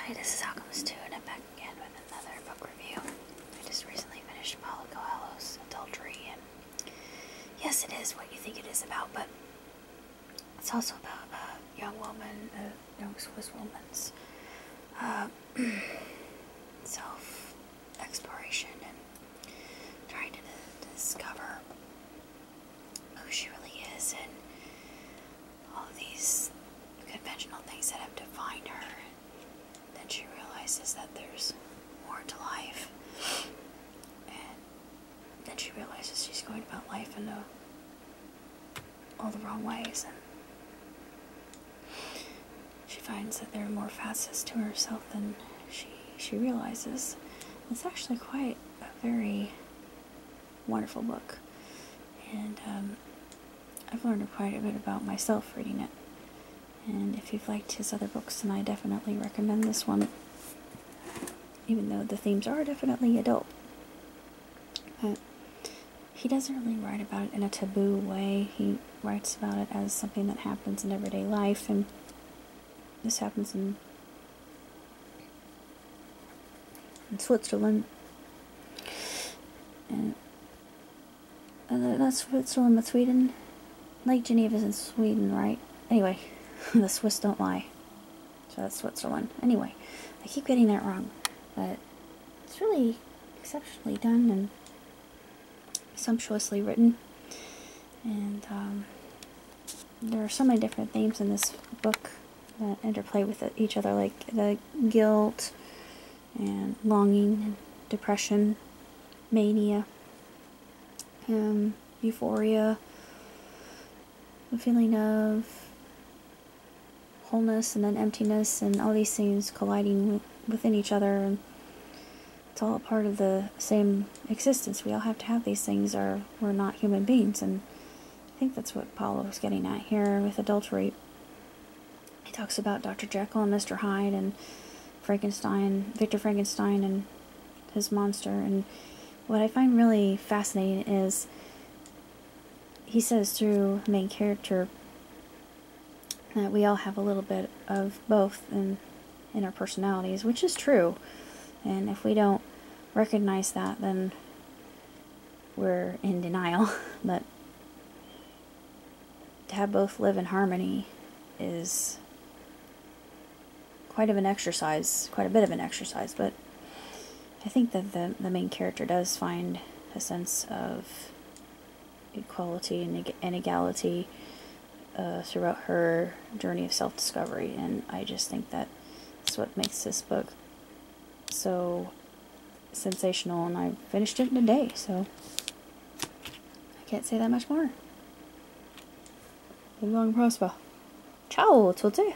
Hi, this is Alchemist 2, and I'm back again with another book review. I just recently finished Paulo Cohello's Adultery, and yes, it is what you think it is about, but it's also about a young woman, a young Swiss woman's self-exploration and trying to discover who she really is and all of these conventional things that have defined her. Then she realizes that there's more to life, and then she realizes she's going about life in all the wrong ways, and she finds that there are more facets to herself than she realizes. It's actually quite a very wonderful book, and I've learned quite a bit about myself reading it. And if you've liked his other books, then I definitely recommend this one, even though the themes are definitely adult. He doesn't really write about it in a taboo way. He writes about it as something that happens in everyday life, and this happens in Switzerland. And that's Switzerland with Sweden. Lake Geneva's in Sweden, right? Anyway, the Swiss don't lie. So that's Switzerland. Anyway, I keep getting that wrong, but it's really exceptionally done and sumptuously written. And there are so many different themes in this book that interplay with each other, like the guilt and longing and depression, mania, euphoria, the feeling of wholeness and then emptiness, and all these things colliding within each other, and it's all a part of the same existence. We all have to have these things, or we're not human beings. And I think that's what Paulo is getting at here with Adultery. He talks about Dr. Jekyll and Mr. Hyde and Victor Frankenstein and his monster. And what I find really fascinating is he says through the main character that we all have a little bit of both in our personalities, which is true. And if we don't recognize that, then we're in denial. But to have both live in harmony is quite a bit of an exercise, but I think that the main character does find a sense of equality and equality throughout her journey of self-discovery, and I just think that that's what makes this book so sensational, and I finished it in a day, so I can't say that much more. Live long and prosper. Ciao, tutti!